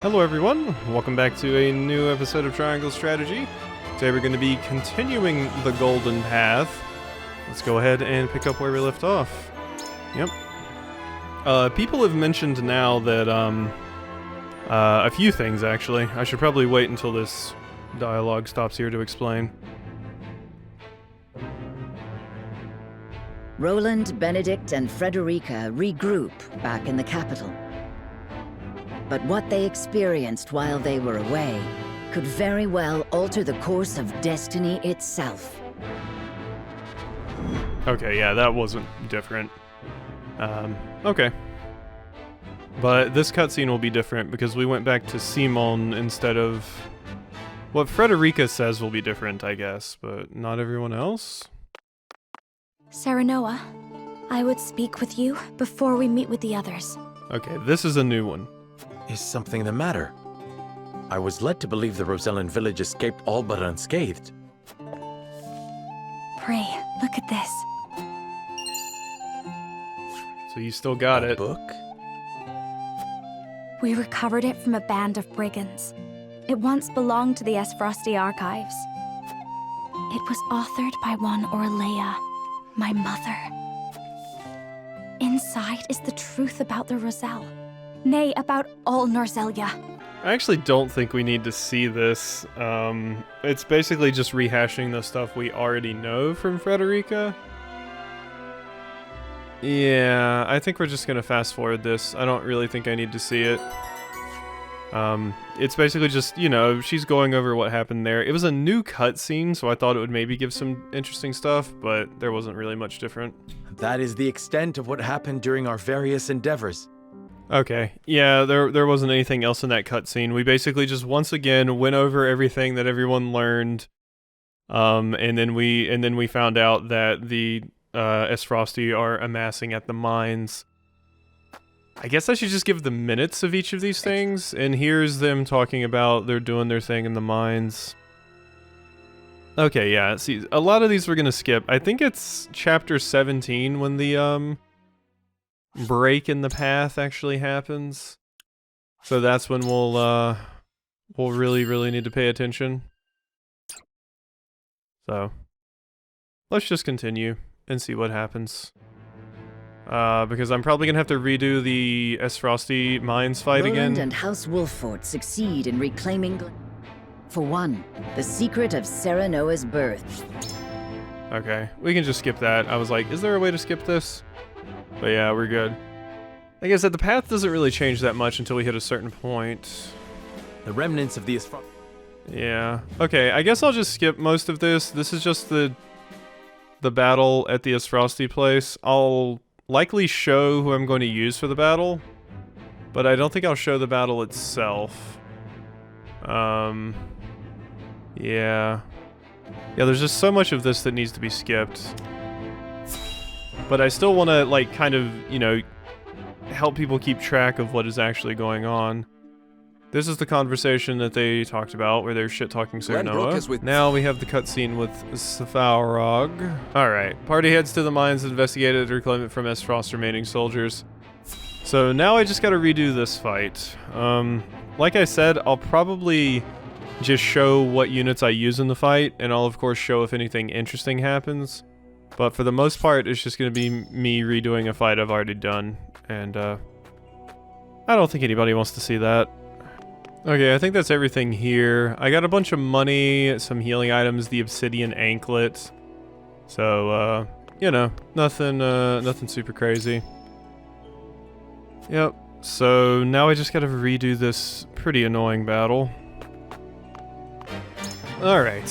Hello everyone, welcome back to a new episode of Triangle Strategy. Today we're going to be continuing the golden path. Let's go ahead and pick up where we left off. Yep. People have mentioned now that, a few things actually. I should probably wait until this dialogue stops here to explain. Roland, Benedict, and Frederica regroup back in the capital. But what they experienced while they were away could very well alter the course of destiny itself. Okay, yeah, that wasn't different. Okay. But this cutscene will be different because we went back to Simon instead of... What Frederica says will be different, I guess, but not everyone else? Serenoa, I would speak with you before we meet with the others. Okay, this is a new one. Is something the matter? I was led to believe the Rosellan village escaped all but unscathed. Pray, look at this. So you still got A it. book? We recovered it from a band of brigands. It once belonged to the Esfrosti archives. It was authored by one Orlea, my mother. Inside is the truth about the Roselle. Nay, about all Norzelia. I actually don't think we need to see this. It's basically just rehashing the stuff we already know from Frederica. Yeah, I think we're just gonna fast forward this. I don't really think I need to see it. It's basically just, you know, she's going over what happened there. It was a new cutscene, so I thought it would maybe give some interesting stuff, but there wasn't really much different. That is the extent of what happened during our various endeavors. Okay, yeah, there wasn't anything else in that cutscene. We basically just once again went over everything that everyone learned, and then we found out that the Esfrosti are amassing at the mines. I guess I should just give the minutes of each of these things, and here's them talking about they're doing their thing in the mines. Okay, yeah, see, a lot of these we're gonna skip. I think it's chapter 17 when the break in the path actually happens. So that's when we'll really need to pay attention. So let's just continue and see what happens. Because I'm probably gonna have to redo the Esfrosti mines fight Roland again. and House Wolffort succeed in reclaiming... For one, the secret of Serenoa's birth. Okay, we can just skip that. I was like, is there a way to skip this? But yeah, we're good. Like I said, the path doesn't really change that much until we hit a certain point. The remnants of the Esfrosti. Yeah. Okay, I guess I'll just skip most of this. This is just the battle at the Esfrosti place. I'll likely show who I'm going to use for the battle, but I don't think I'll show the battle itself. Yeah. Yeah, there's just so much of this that needs to be skipped. But I still want to, like, kind of, you know, help people keep track of what is actually going on. This is the conversation that they talked about, where they're shit-talking Serenoa. Now we have the cutscene with Safarog. Alright, party heads to the mines to investigate it and reclaim it from Esfrost's remaining soldiers. So now I just gotta redo this fight. Like I said, I'll probably just show what units I use in the fight, and I'll of course show if anything interesting happens. But for the most part, it's just going to be me redoing a fight I've already done, and I don't think anybody wants to see that. Okay, I think that's everything here. I got a bunch of money, some healing items, the obsidian anklet. So, you know, nothing super crazy. Yep, so now I just got to redo this pretty annoying battle. Alright,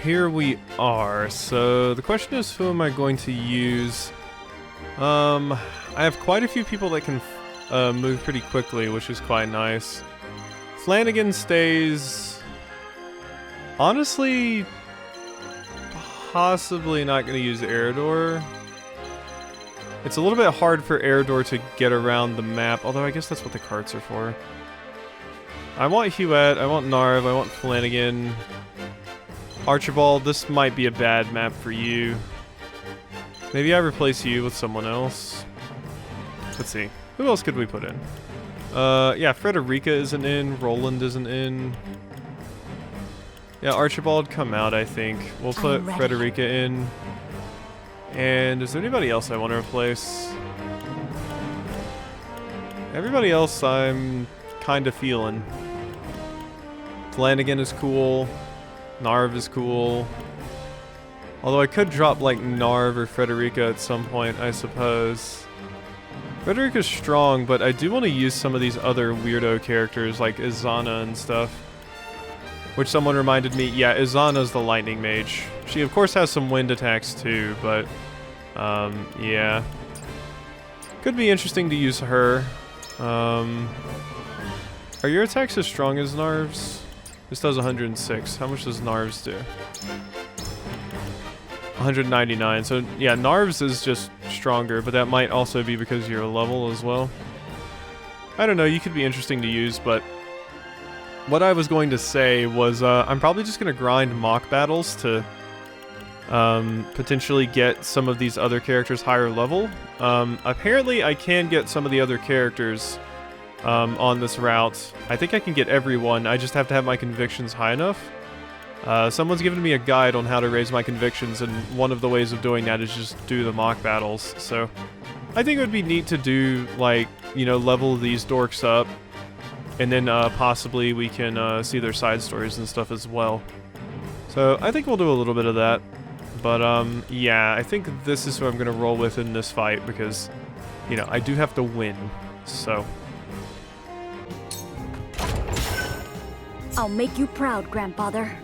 here we are. So the question is, who am I going to use? I have quite a few people that can move pretty quickly, which is quite nice. Flanagan stays... Honestly, possibly not going to use Eredor. It's a little bit hard for Eredor to get around the map, although I guess that's what the carts are for. I want Huette, I want Narv, I want Flanagan. Archibald, this might be a bad map for you. Maybe I replace you with someone else. Let's see. Who else could we put in? Yeah, Frederica isn't in. Roland isn't in. Yeah, Archibald come out, I think. We'll put Frederica in. And is there anybody else I want to replace? Everybody else I'm kind of feeling. Flanagan is cool. Narv is cool. Although I could drop like Narv or Frederica at some point, I suppose. Frederica's strong, but I do want to use some of these other weirdo characters like Izana and stuff. Which someone reminded me, yeah, Izana's the lightning mage. She of course has some wind attacks too, but yeah. Could be interesting to use her. Are your attacks as strong as Narv's? This does 106. How much does Narv's do? 199. So yeah, Narv's is just stronger, but that might also be because you're a level as well. I don't know, you could be interesting to use, but what I was going to say was I'm probably just going to grind mock battles to potentially get some of these other characters higher level. Apparently I can get some of the other characters on this route. I think I can get everyone, I just have to have my convictions high enough. Someone's given me a guide on how to raise my convictions, and one of the ways of doing that is just do the mock battles. So I think it would be neat to do, like, you know, level these dorks up, and then possibly we can see their side stories and stuff as well. So I think we'll do a little bit of that. But yeah, I think this is who I'm going to roll with in this fight because, you know, I do have to win. So I'll make you proud, Grandfather.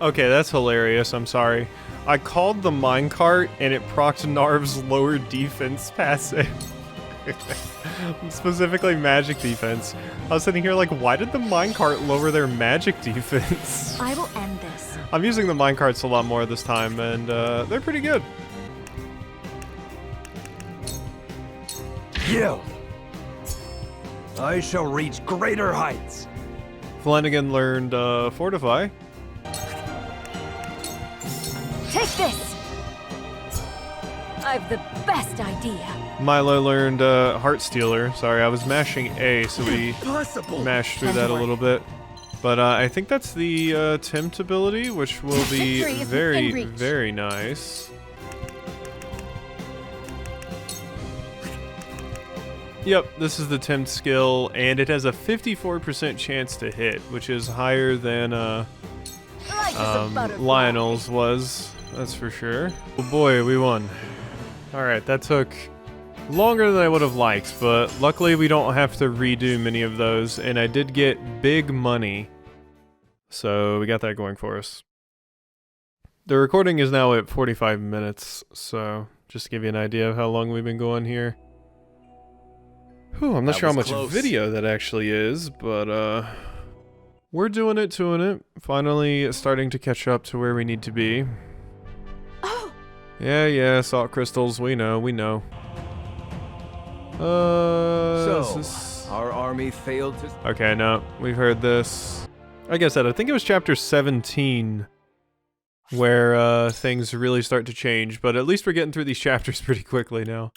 okay, that's hilarious. I'm sorry. I called the minecart and it procced Narv's lower defense passive. Specifically magic defense. I was sitting here like, why did the minecart lower their magic defense? I will end this. I'm using the minecarts a lot more this time, and they're pretty good. You! I shall reach greater heights. Flanagan learned Fortify. Take this! I've the best idea. Milo learned Heartstealer. Sorry, I was mashing A, so we Impossible! mashed through that a little bit. But I think that's the Tempt ability, which will be Victory is very, within reach. very nice. Yep, this is the Tempt skill, and it has a 54% chance to hit, which is higher than Light as a butterfly. Lionel's was, that's for sure. Oh boy, we won. Alright, that took longer than I would have liked, but luckily we don't have to redo many of those, and I did get big money. So we got that going for us. The recording is now at 45 minutes, so just to give you an idea of how long we've been going here. Whew, I'm not sure how much video that actually is, but we're doing it. Finally starting to catch up to where we need to be. Oh! Yeah, salt crystals, we know. Our army failed to... Okay, no, we've heard this. Like I said, I think it was chapter 17 where things really start to change, but at least we're getting through these chapters pretty quickly now.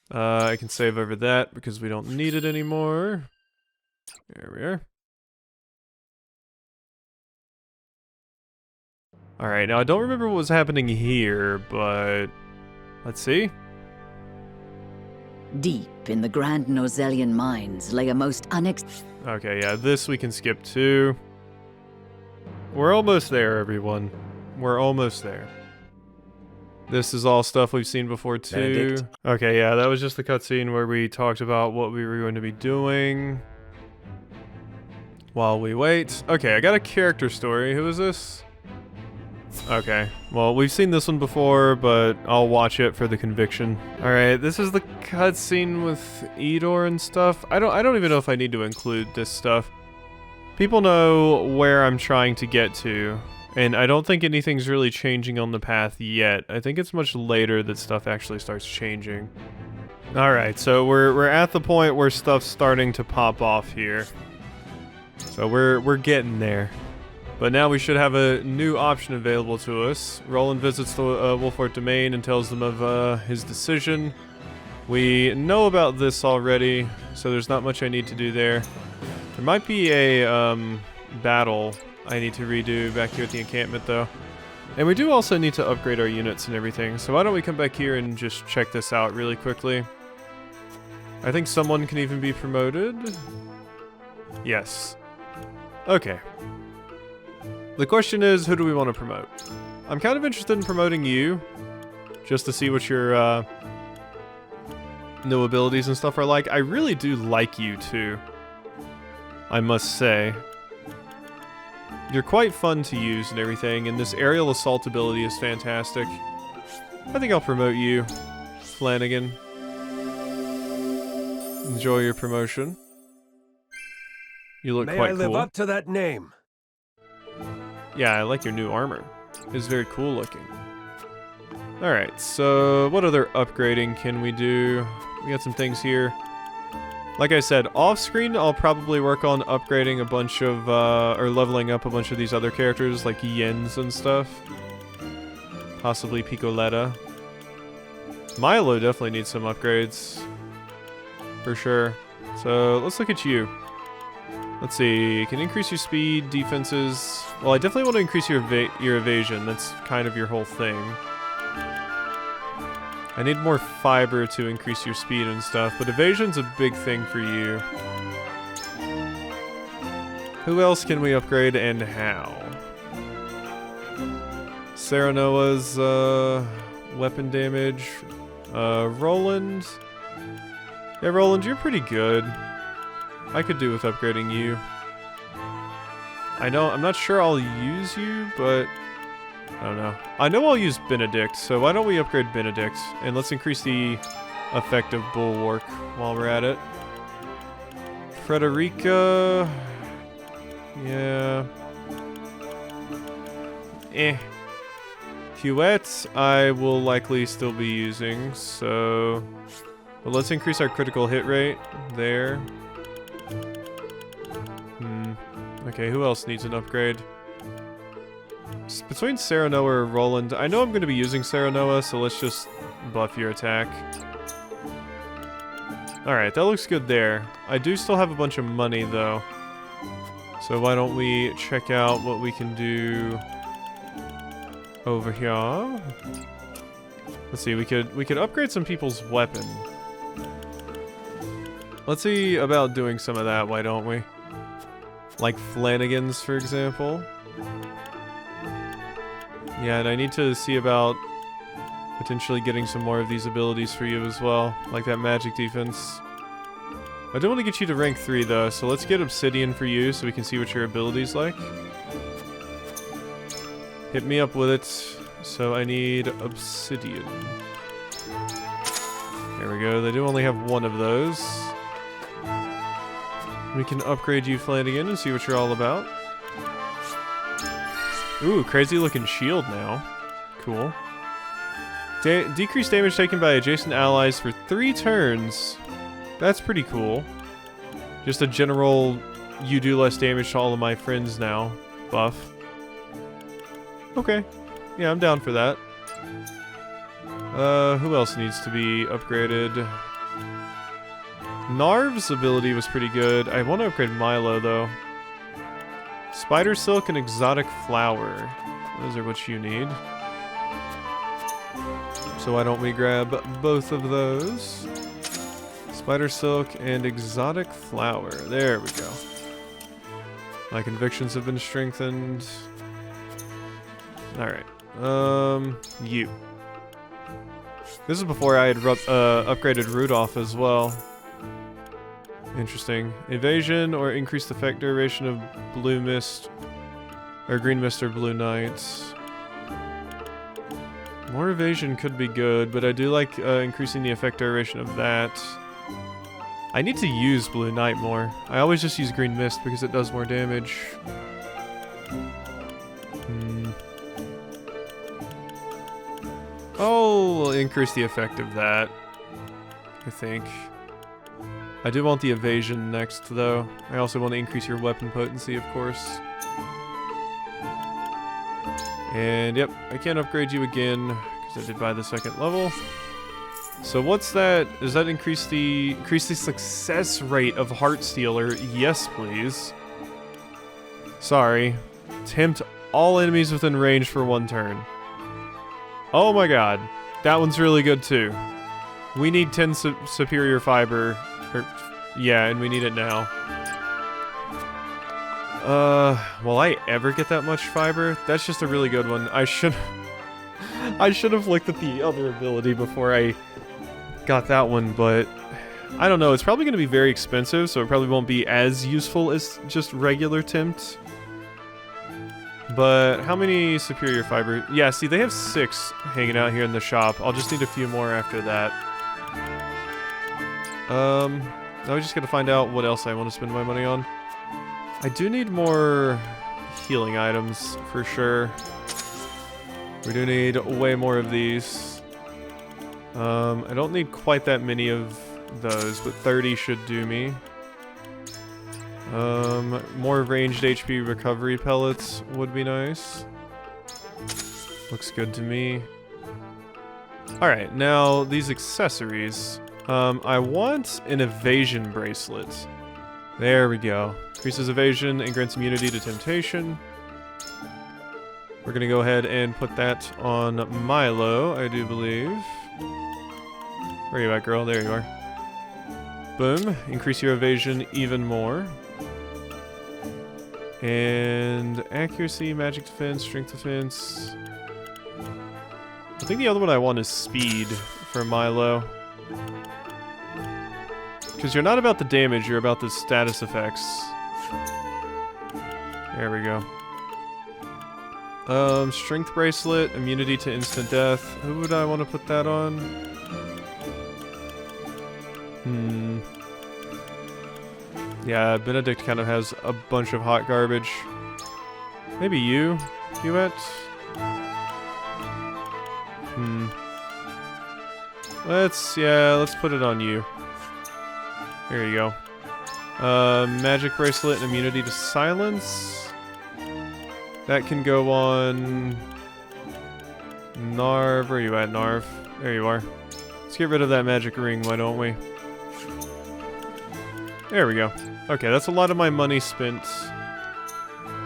I can save over that because we don't need it anymore. There we are. Alright, now I don't remember what was happening here, but let's see. Deep in the Grand Nozellian mines lay a most Okay, yeah, this we can skip too. We're almost there, everyone. We're almost there. This is all stuff we've seen before too. Benedict. Okay, yeah, that was just the cutscene where we talked about what we were going to be doing while we wait. Okay, I got a character story. Who is this? Okay, well, we've seen this one before, but I'll watch it for the conviction. Alright, this is the cutscene with Edor and stuff. I don't even know if I need to include this stuff. People know where I'm trying to get to, and I don't think anything's really changing on the path yet. I think it's much later that stuff actually starts changing. Alright, so we're at the point where stuff's starting to pop off here. So we're getting there. But now we should have a new option available to us. Roland visits the Wolfort domain and tells them of his decision. We know about this already, so there's not much I need to do there. There might be a battle I need to redo back here at the encampment, though. And we do also need to upgrade our units and everything, so why don't we come back here and just check this out really quickly. I think someone can even be promoted. Yes. Okay. The question is, who do we want to promote? I'm kind of interested in promoting you, just to see what your new abilities and stuff are like. I really do like you too, I must say. You're quite fun to use and everything, and this aerial assault ability is fantastic. I think I'll promote you, Flanagan. Enjoy your promotion. You look quite cool. May I live up to that name? Yeah, I like your new armor. It's very cool looking. Alright, so what other upgrading can we do? We got some things here. Like I said, off-screen, I'll probably work on upgrading a bunch of, or leveling up a bunch of these other characters, like Yens and stuff. Possibly Picoletta. Milo definitely needs some upgrades. For sure. So, let's look at you. Let's see, can increase your speed, defenses. Well, I definitely want to increase your evasion. That's kind of your whole thing. I need more fiber to increase your speed and stuff, but evasion's a big thing for you. Who else can we upgrade and how? Serenoa's weapon damage. Roland. Yeah, Roland, you're pretty good. I could do with upgrading you. I'm not sure I'll use you, but I don't know. I know I'll use Benedict, so why don't we upgrade Benedict? And let's increase the effect of Bulwark while we're at it. Frederica... yeah... Huette, I will likely still be using, so... But let's increase our critical hit rate there. Okay, who else needs an upgrade? Between Serenoa or Roland, I know I'm going to be using Serenoa, so let's just buff your attack. Alright, that looks good there. I do still have a bunch of money, though. So why don't we check out what we can do over here. Let's see, we could upgrade some people's weapon. Let's see about doing some of that, why don't we? Like Flanagan's, for example. Yeah, and I need to see about potentially getting some more of these abilities for you as well, like that magic defense. I do want to get you to rank 3 though, so let's get Obsidian for you so we can see what your ability's like. Hit me up with it. So I need Obsidian. There we go, they do only have one of those. We can upgrade you, Flanagan, and see what you're all about. Ooh, crazy looking shield now. Cool. Decreased damage taken by adjacent allies for 3 turns. That's pretty cool. Just a general, you do less damage to all of my friends now buff. Okay. Yeah, I'm down for that. Who else needs to be upgraded? Narv's ability was pretty good. I want to upgrade Milo, though. Spider Silk and Exotic Flower. Those are what you need. So why don't we grab both of those? Spider Silk and Exotic Flower. There we go. My convictions have been strengthened. Alright. You. This is before I had upgraded Rudolph as well. Interesting. Evasion or increased effect duration of Blue Mist, or Green Mist or Blue Night. More evasion could be good, but I do like increasing the effect duration of that. I need to use Blue Night more. I always just use Green Mist because it does more damage. I'll increase the effect of that, I think. I do want the evasion next, though. I also want to increase your weapon potency, of course. And yep, I can't upgrade you again, because I did buy the 2nd level. So what's that? Does that increase the success rate of Heart Stealer? Yes, please. Sorry. Tempt all enemies within range for 1 turn. Oh my god. That one's really good too. We need 10 superior fiber. Yeah, and we need it now. Will I ever get that much fiber? That's just a really good one. I should have looked at the other ability before I got that one, but I don't know. It's probably going to be very expensive, so it probably won't be as useful as just regular tempt. But how many superior fiber? Yeah, see, they have 6 hanging out here in the shop. I'll just need a few more after that. Now we just got to find out what else I want to spend my money on. I do need more healing items, for sure. We do need way more of these. I don't need quite that many of those, but 30 should do me. More ranged HP recovery pellets would be nice. Looks good to me. Alright, now these accessories. I want an evasion bracelet. There we go. Increases evasion and grants immunity to temptation. We're gonna go ahead and put that on Milo, I do believe. Where are you at, girl? There you are. Boom. Increase your evasion even more. And accuracy, magic defense, strength defense. I think the other one I want is speed for Milo. Because you're not about the damage, you're about the status effects. There we go. Strength bracelet, immunity to instant death. Who would I want to put that on? Yeah, Benedict kind of has a bunch of hot garbage. Maybe you, Hewitt? Let's put it on you. There you go. Magic bracelet and immunity to silence. That can go on Narv. Where are you at, Narv? There you are. Let's get rid of that magic ring, why don't we? There we go. Okay, that's a lot of my money spent.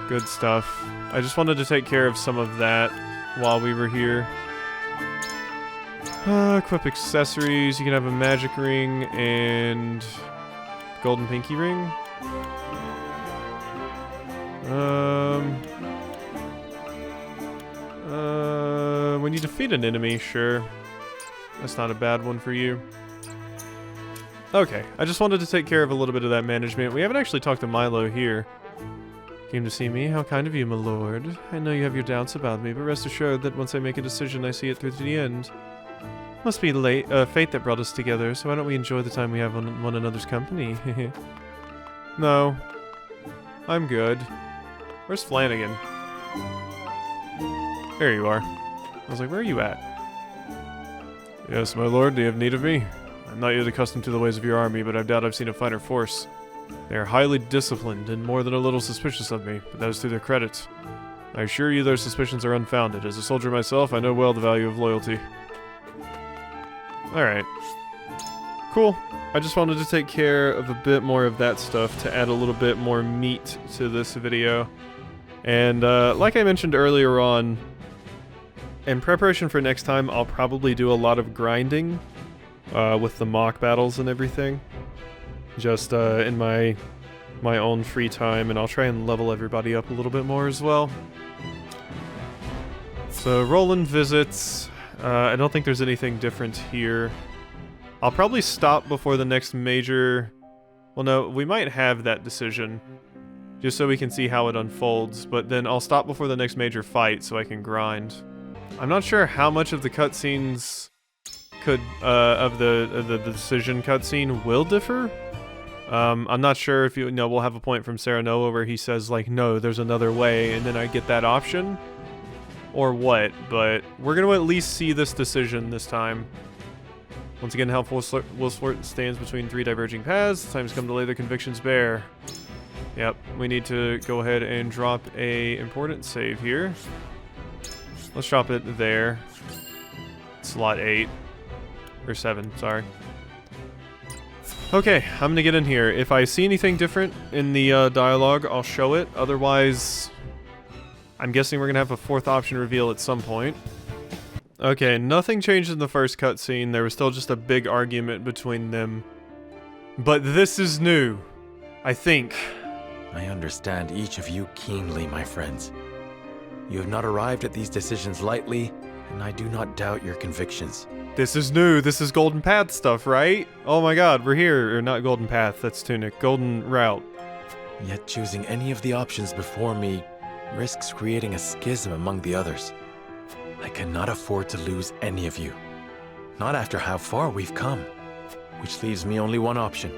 Good stuff. I just wanted to take care of some of that while we were here. Equip accessories. You can have a magic ring and golden pinky ring. When you defeat an enemy, sure. That's not a bad one for you. Okay, I just wanted to take care of a little bit of that management. We haven't actually talked to Milo here. Came to see me? How kind of you, my lord. I know you have your doubts about me, but rest assured that once I make a decision, I see it through to the end. Must be fate that brought us together, so why don't we enjoy the time we have on one another's company? No. I'm good. Where's Flanagan? There you are. I was like, where are you at? Yes, my lord, do you have need of me? I'm not yet accustomed to the ways of your army, but I doubt I've seen a finer force. They are highly disciplined and more than a little suspicious of me, but that is to their credit. I assure you their suspicions are unfounded. As a soldier myself, I know well the value of loyalty. Alright. Cool. I just wanted to take care of a bit more of that stuff to add a little bit more meat to this video. And like I mentioned earlier on, in preparation for next time, I'll probably do a lot of grinding with the mock battles and everything. Just in my own free time, and I'll try and level everybody up a little bit more as well. So, Roland visits. I don't think there's anything different here. I'll probably stop before the next major... Well, no, we might have that decision, just so we can see how it unfolds, but then I'll stop before the next major fight so I can grind. I'm not sure how much of the cutscenes could, of the decision cutscene will differ. I'm not sure if you know, we'll have a point from Serenoa where he says, like, no, there's another way, and then I get that option. Or what, but we're going to at least see this decision this time. Once again, how Wolfsport stands between 3 diverging paths. The time has come to lay their convictions bare. Yep, we need to go ahead and drop a important save here. Let's drop it there. Slot 8. Or 7, sorry. Okay, I'm gonna get in here. If I see anything different in the dialogue, I'll show it. Otherwise, I'm guessing we're gonna have a 4th option reveal at some point. Okay, nothing changed in the first cutscene. There was still just a big argument between them. But this is new, I think. I understand each of you keenly, my friends. You have not arrived at these decisions lightly, and I do not doubt your convictions. This is new. This is Golden Path stuff, right? Oh my god, we're here. Or not Golden Path, that's Tunic. Golden Route. Yet choosing any of the options before me risks creating a schism among the others. I cannot afford to lose any of you. Not after how far we've come. Which leaves me only one option.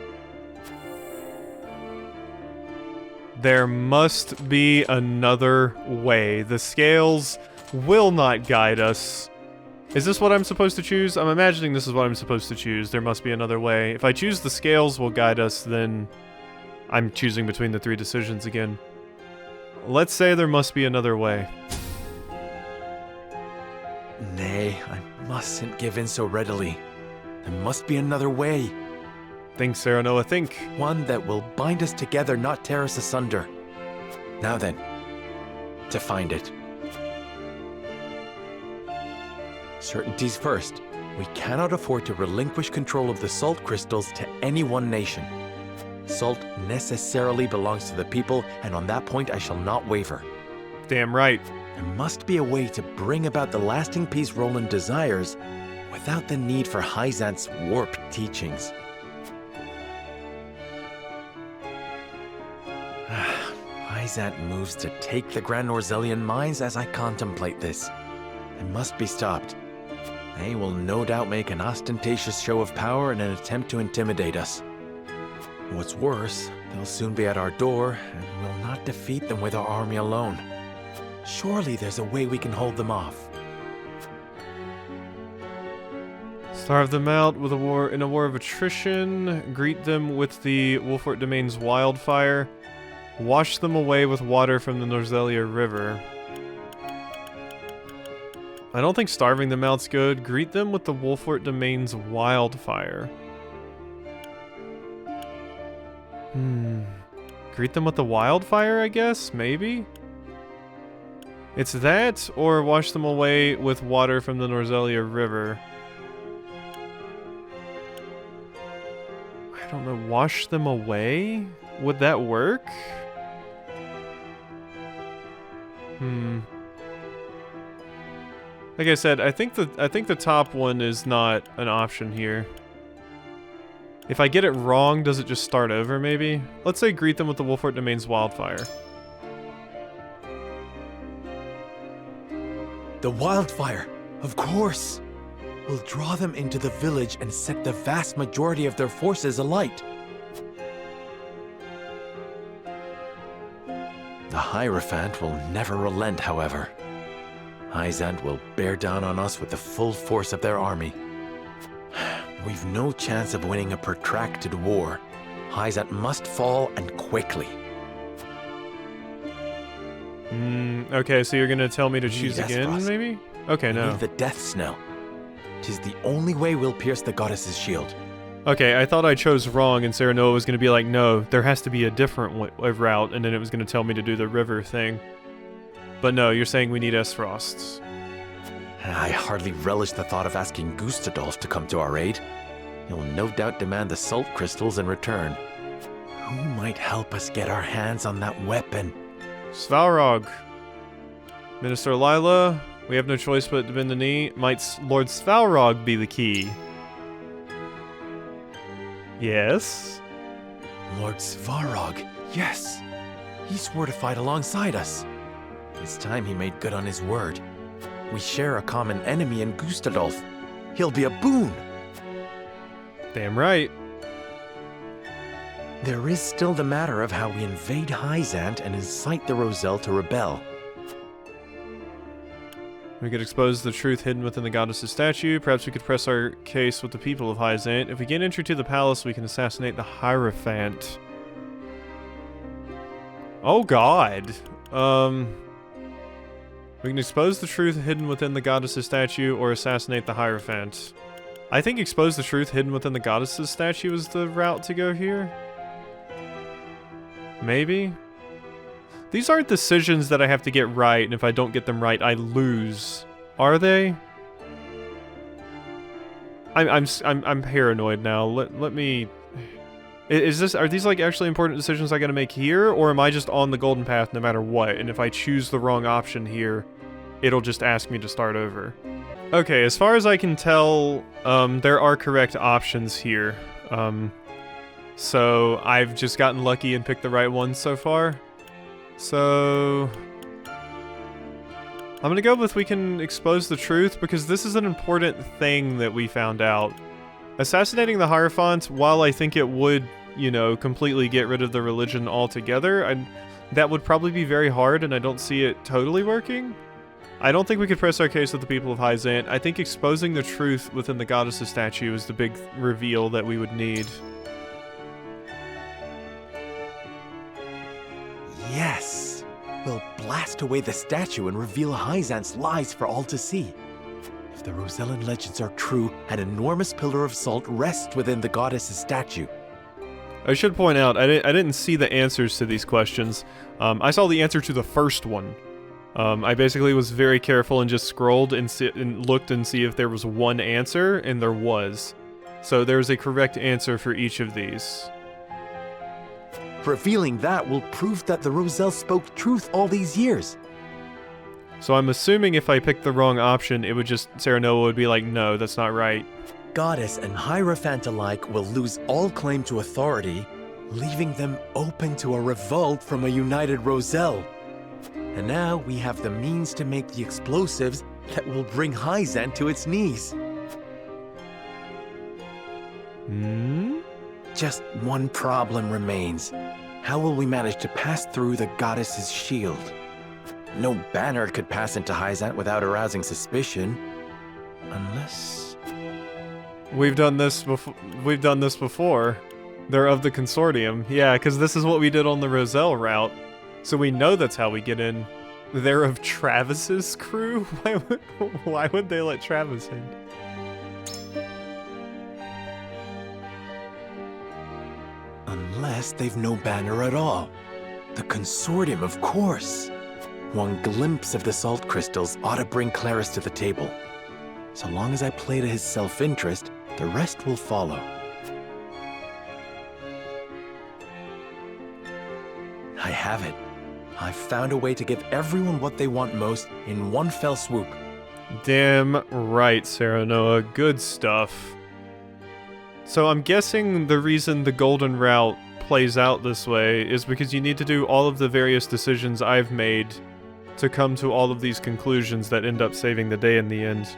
There must be another way. The scales will not guide us. Is this what I'm supposed to choose? I'm imagining this is what I'm supposed to choose. There must be another way. If I choose the scales will guide us, then I'm choosing between the 3 decisions again. Let's say there must be another way. Nay, I mustn't give in so readily. There must be another way. Think, Serenoa, think. One that will bind us together, not tear us asunder. Now then, to find it. Certainties first. We cannot afford to relinquish control of the salt crystals to any one nation. Salt necessarily belongs to the people, and on that point I shall not waver. Damn right. There must be a way to bring about the lasting peace Roland desires without the need for Hyzant's warped teachings. Hyzant moves to take the Grand Norzelian mines as I contemplate this. It must be stopped. They will no doubt make an ostentatious show of power in an attempt to intimidate us. What's worse, they'll soon be at our door, and we'll not defeat them with our army alone. Surely there's a way we can hold them off. Starve them out with in a war of attrition. Greet them with the Wolfort Domain's wildfire. Wash them away with water from the Norzelia River. I don't think starving them out's good. Greet them with the Wolfort Domain's wildfire. Greet them with the wildfire, I guess? Maybe? It's that, or wash them away with water from the Norzelia River. I don't know. Wash them away? Would that work? Like I said, I think the top one is not an option here. If I get it wrong, does it just start over, maybe? Let's say greet them with the Wolfort Domain's wildfire. The wildfire, of course! We'll draw them into the village and set the vast majority of their forces alight. The Hierophant will never relent, however. Hyzant will bear down on us with the full force of their army. We've no chance of winning a protracted war. Hyzant must fall, and quickly. Okay, so you're gonna tell me to choose again, maybe? Okay, no. Need the death snell. 'Tis the only way we'll pierce the goddess's shield. Okay, I thought I chose wrong, and Serenoa was gonna be like, no, there has to be a different route, and then it was gonna tell me to do the river thing. But no, you're saying we need S-Frosts. I hardly relish the thought of asking Gustadolf to come to our aid. He'll no doubt demand the salt crystals in return. Who might help us get our hands on that weapon? Svalrog. Minister Lila, we have no choice but to bend the knee. Might Lord Svalrog be the key? Yes. Lord Svalrog, yes. He swore to fight alongside us. It's time he made good on his word. We share a common enemy in Gustadolf. He'll be a boon. Damn right. There is still the matter of how we invade Hyzant and incite the Roselle to rebel. We could expose the truth hidden within the goddess's statue. Perhaps we could press our case with the people of Hyzant. If we gain entry to the palace, we can assassinate the Hierophant. Oh god. We can expose the truth hidden within the goddess's statue or assassinate the Hierophant. I think expose the truth hidden within the goddess's statue is the route to go here. Maybe? These aren't decisions that I have to get right, and if I don't get them right, I lose. Are they? I'm paranoid now. Let me... Are these like actually important decisions I gotta make here, or am I just on the golden path no matter what, and if I choose the wrong option here, it'll just ask me to start over? Okay, as far as I can tell, there are correct options here. So I've just gotten lucky and picked the right one so far. So I'm gonna go with we can expose the truth, because this is an important thing that we found out. Assassinating the Hierophant, while I think it would, you know, completely get rid of the religion altogether, that would probably be very hard, and I don't see it totally working. I don't think we could press our case with the people of Hyzant. I think exposing the truth within the goddess's statue is the big reveal that we would need. Yes! We'll blast away the statue and reveal Hyzant's lies for all to see. If the Rosellan legends are true, an enormous pillar of salt rests within the goddess's statue. I should point out, I didn't see the answers to these questions. I saw the answer to the first one. I basically was very careful and just scrolled and looked and see if there was one answer, and there was. So there's a correct answer for each of these. Revealing that will prove that the Roselle spoke truth all these years. So I'm assuming if I picked the wrong option, it would just, Serenoa would be like, no, that's not right. Goddess and Hierophant alike will lose all claim to authority, leaving them open to a revolt from a united Roselle. And now we have the means to make the explosives that will bring Hyzant to its knees. Just one problem remains. How will we manage to pass through the goddess's shield? No banner could pass into Hyzant without arousing suspicion. Unless... We've done this before. They're of the consortium. Yeah, because this is what we did on the Roselle route. So we know that's how we get in. They're of Travis's crew? Why would they let Travis in? Unless they've no banner at all. The consortium, of course. One glimpse of the salt crystals ought to bring Claris to the table. So long as I play to his self-interest, the rest will follow. I have it. I've found a way to give everyone what they want most in one fell swoop. Damn right, Serenoa. Good stuff. So I'm guessing the reason the golden route plays out this way is because you need to do all of the various decisions I've made to come to all of these conclusions that end up saving the day in the end.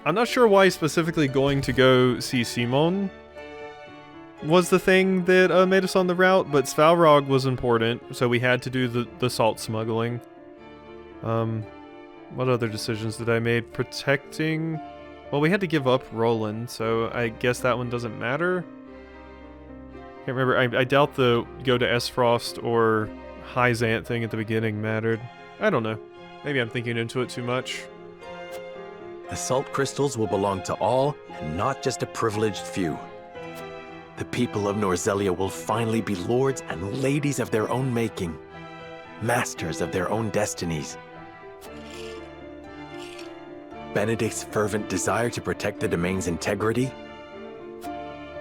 I'm not sure why specifically going to go see Simon was the thing that made us on the route, but Svalrog was important, so we had to do the salt smuggling. What other decisions did I make? Protecting... Well, we had to give up Roland, so I guess that one doesn't matter. Can't remember. I doubt the go to Esfrost or Hyzant thing at the beginning mattered. I don't know. Maybe I'm thinking into it too much. The salt crystals will belong to all, and not just a privileged few. The people of Norzelia will finally be lords and ladies of their own making, masters of their own destinies. Benedict's fervent desire to protect the domain's integrity,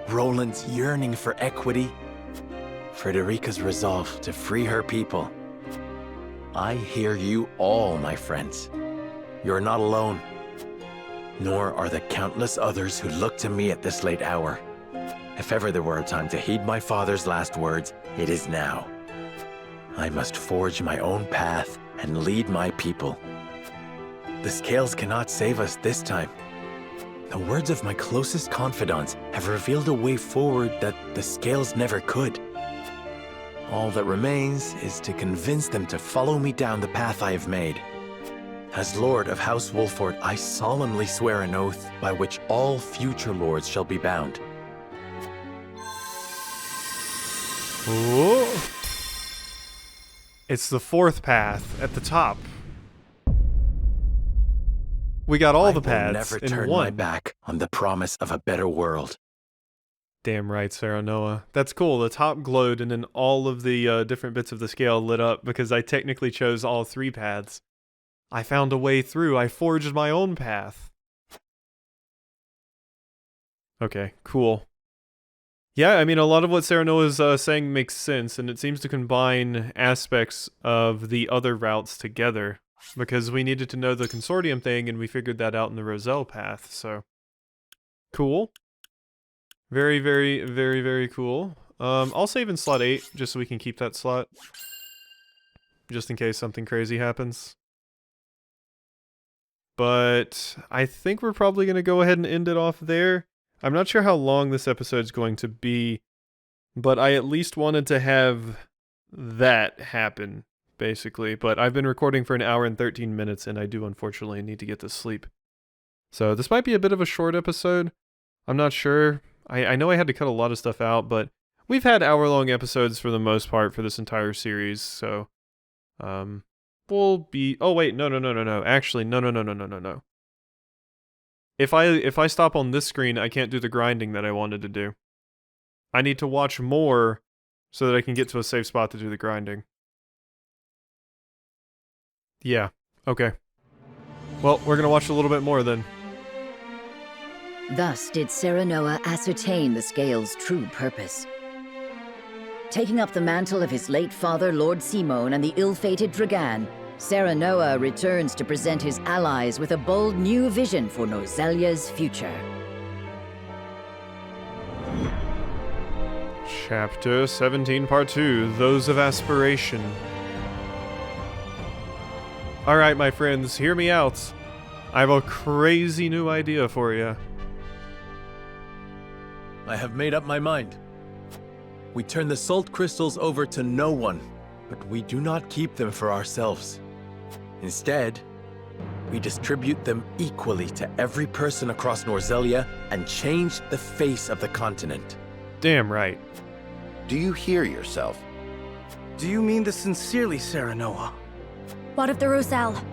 Roland's yearning for equity, Frederica's resolve to free her people. I hear you all, my friends. You're not alone, nor are the countless others who look to me at this late hour. If ever there were a time to heed my father's last words, it is now. I must forge my own path and lead my people. The scales cannot save us this time. The words of my closest confidants have revealed a way forward that the scales never could. All that remains is to convince them to follow me down the path I have made. As Lord of House Wolford, I solemnly swear an oath by which all future lords shall be bound. Ooh. It's the fourth path at the top. We got all the I will paths never in turn my one. back on the promise of a better world. Damn right, Serenoa. That's cool. The top glowed and then all of the different bits of the scale lit up because I technically chose all 3 paths. I found a way through. I forged my own path. Okay, cool. Yeah, I mean, a lot of what Serenoa is saying makes sense, and it seems to combine aspects of the other routes together, because we needed to know the consortium thing, and we figured that out in the Roselle path, so... Cool. Very, very, very, very cool. I'll save in slot 8, just so we can keep that slot. Just in case something crazy happens. But I think we're probably going to go ahead and end it off there. I'm not sure how long this episode's going to be, but I at least wanted to have that happen, basically. But I've been recording for 1 hour and 13 minutes, and I do unfortunately need to get to sleep. So this might be a bit of a short episode. I'm not sure. I know I had to cut a lot of stuff out, but we've had hour-long episodes for the most part for this entire series, so... we'll be... Oh, wait, no. Actually, no. If I stop on this screen, I can't do the grinding that I wanted to do. I need to watch more so that I can get to a safe spot to do the grinding. Yeah, okay. Well, we're gonna watch a little bit more then. Thus did Serenoa ascertain the scale's true purpose. Taking up the mantle of his late father, Lord Simone, and the ill-fated Dragan, Serenoa returns to present his allies with a bold new vision for Norzelia's future. Chapter 17, Part 2, Those of Aspiration. Alright, my friends, hear me out. I have a crazy new idea for you. I have made up my mind. We turn the salt crystals over to no one, but we do not keep them for ourselves. Instead, we distribute them equally to every person across Norzelia and change the face of the continent. Damn right. Do you hear yourself? Do you mean this sincerely, Serenoa? What of the Roselle?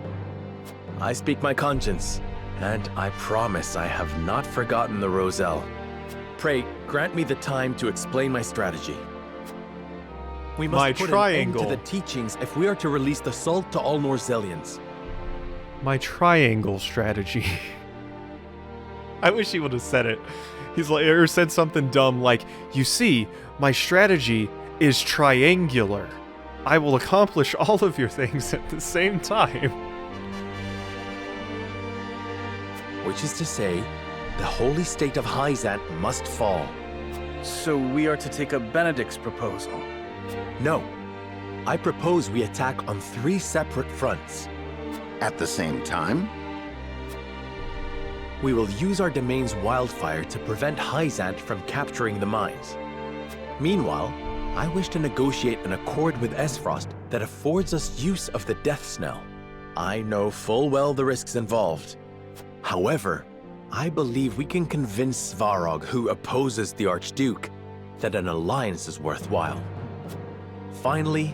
I speak my conscience, and I promise I have not forgotten the Roselle. Pray, grant me the time to explain my strategy. We must My put triangle. an end to the teachings if we are to release the salt to all Norzelians. My triangle strategy. I wish he would have said it. He's like, or said something dumb like, "You see, my strategy is triangular. I will accomplish all of your things at the same time." Which is to say, the holy state of Hyzant must fall. So we are to take up Benedict's proposal? No. I propose we attack on 3 separate fronts. At the same time? We will use our domain's wildfire to prevent Hyzant from capturing the mines. Meanwhile, I wish to negotiate an accord with Esfrost that affords us use of the Death Snell. I know full well the risks involved. However, I believe we can convince Svarog, who opposes the Archduke, that an alliance is worthwhile. Finally,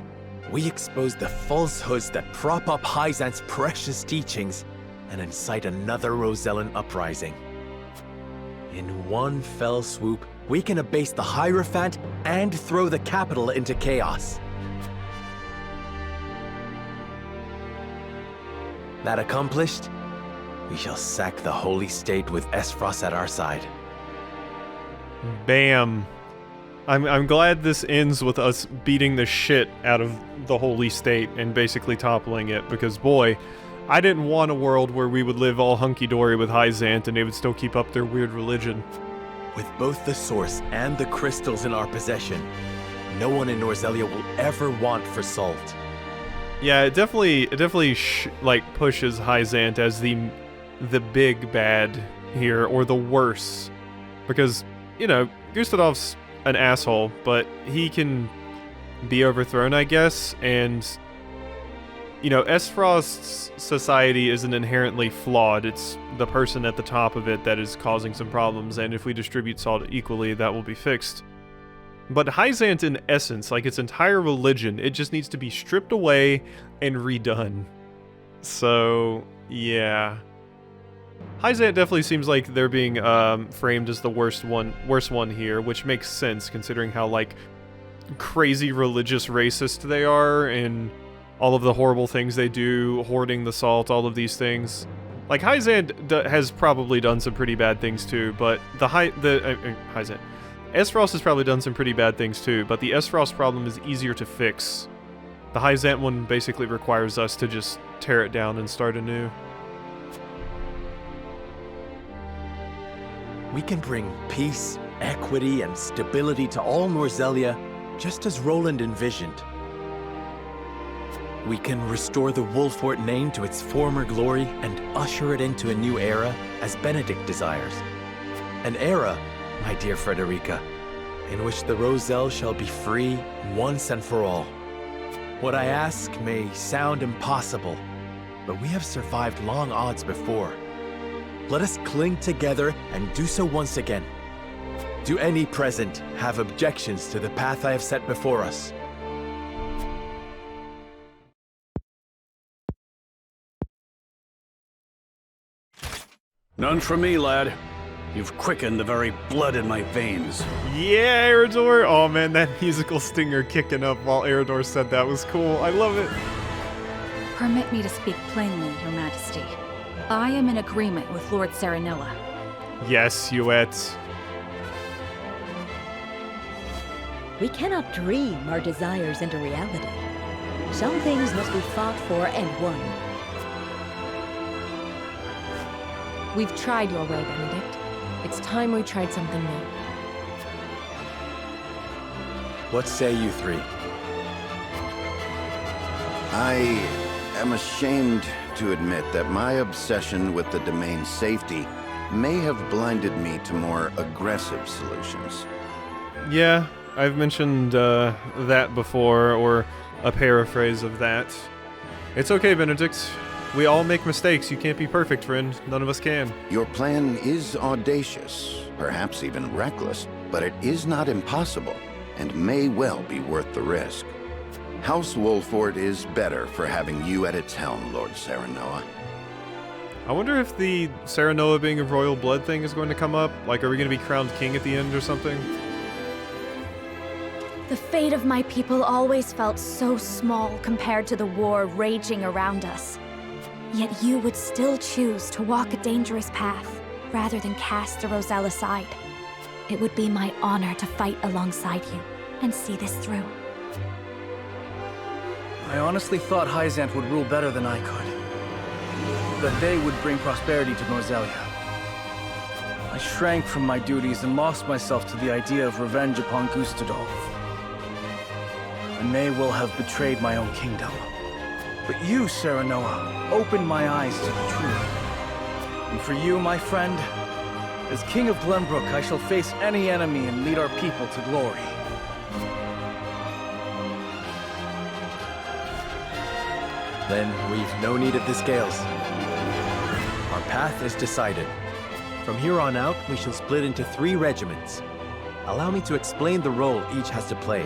we expose the falsehoods that prop up Hyzant's precious teachings and incite another Rosellan uprising. In one fell swoop, we can abase the Hierophant and throw the capital into chaos. That accomplished, we shall sack the Holy State with Esfrost at our side. Bam. I'm glad this ends with us beating the shit out of the Holy State and basically toppling it, because boy, I didn't want a world where we would live all hunky-dory with Hyzant and they would still keep up their weird religion. With both the source and the crystals in our possession, no one in Norzelia will ever want for salt. Yeah, it definitely like pushes Hyzant as the big bad here, or the worse, because, you know, Gustadov's an asshole, but he can be overthrown, I guess, and, you know, Esfrost's society isn't inherently flawed. It's the person at the top of it that is causing some problems, and if we distribute salt equally, that will be fixed. But Hyzant, in essence, like its entire religion, it just needs to be stripped away and redone. So, yeah. Hyzant definitely seems like they're being framed as the worst one here, which makes sense considering how like crazy religious racist they are and all of the horrible things they do, hoarding the salt, all of these things. Like Hyzant has probably done some pretty bad things too, but Hyzant, Esfrost has probably done some pretty bad things too, but the Esfrost problem is easier to fix. The Hyzant one basically requires us to just tear it down and start anew. We can bring peace, equity, and stability to all Norzelia, just as Roland envisioned. We can restore the Wolfort name to its former glory and usher it into a new era, as Benedict desires. An era, my dear Frederica, in which the Roselle shall be free once and for all. What I ask may sound impossible, but we have survived long odds before. Let us cling together and do so once again. Do any present have objections to the path I have set before us? None for me, lad. You've quickened the very blood in my veins. Yeah, Eridor! Oh man, that musical stinger kicking up while Eridor said that was cool. I love it. Permit me to speak plainly, Your Majesty. I am in agreement with Lord Serenoa. Yes, Yuet. We cannot dream our desires into reality. Some things must be fought for and won. We've tried your way, Benedict. It's time we tried something new. What say you three? I am ashamed to admit that my obsession with the domain's safety may have blinded me to more aggressive solutions. Yeah, I've mentioned that before, or a paraphrase of that. It's okay, Benedict. We all make mistakes. You can't be perfect, friend. None of us can. Your plan is audacious, perhaps even reckless, but it is not impossible, and may well be worth the risk. House Wolfort is better for having you at its helm, Lord Serenoa. I wonder if the Serenoa being of royal blood thing is going to come up. Like, are we going to be crowned king at the end or something? The fate of my people always felt so small compared to the war raging around us. Yet you would still choose to walk a dangerous path, rather than cast the Roselle aside. It would be my honor to fight alongside you, and see this through. I honestly thought Hyzant would rule better than I could. That they would bring prosperity to Norzelia. I shrank from my duties and lost myself to the idea of revenge upon Gustadolf. I may well have betrayed my own kingdom. But you, Serenoa, opened my eyes to the truth. And for you, my friend, as King of Glenbrook, I shall face any enemy and lead our people to glory. Then we've no need of the scales. Our path is decided. From here on out, we shall split into 3 regiments. Allow me to explain the role each has to play.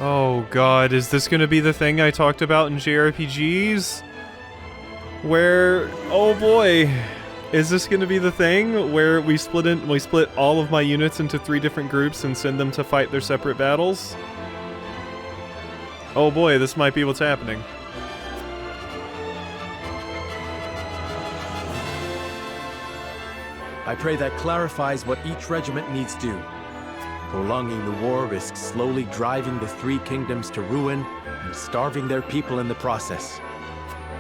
Oh god, is this gonna be the thing I talked about in JRPGs? Where, oh boy, is this gonna be the thing where we split all of my units into 3 different groups and send them to fight their separate battles? Oh boy, this might be what's happening. I pray that clarifies what each regiment needs do. Prolonging the war risks slowly driving the 3 kingdoms to ruin and starving their people in the process.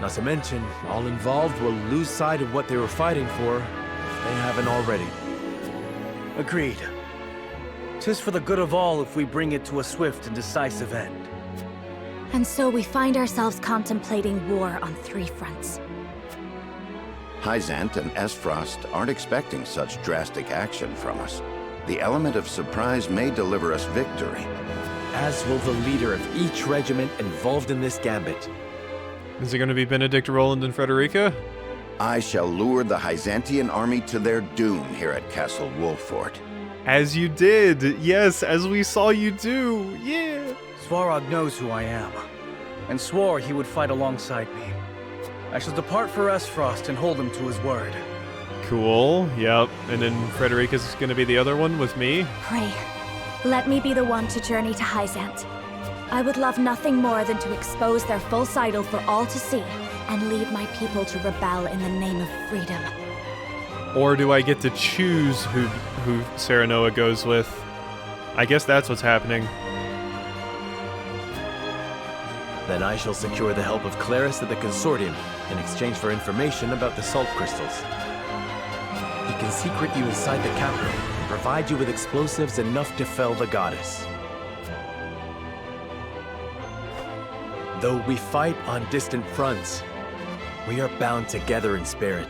Not to mention, all involved will lose sight of what they were fighting for if they haven't already. Agreed. 'Tis for the good of all if we bring it to a swift and decisive end. And so we find ourselves contemplating war on 3 fronts. Hyzant and Esfrost aren't expecting such drastic action from us. The element of surprise may deliver us victory. As will the leader of each regiment involved in this gambit. Is it gonna be Benedict, Roland, and Frederica? I shall lure the Hyzantian army to their doom here at Castle Wolfort. As you did! Yes, as we saw you do! Yeah! Svarog knows who I am, and swore he would fight alongside me. I shall depart for Esfrost and hold him to his word. Cool, yep. And then Frederica's gonna be the other one with me. Pray, let me be the one to journey to Hyzant. I would love nothing more than to expose their false idol for all to see, and lead my people to rebel in the name of freedom. Or do I get to choose who Serenoa goes with? I guess that's what's happening. Then I shall secure the help of Claris of the Consortium in exchange for information about the salt crystals. He can secret you inside the capital and provide you with explosives enough to fell the goddess. Though we fight on distant fronts, we are bound together in spirit.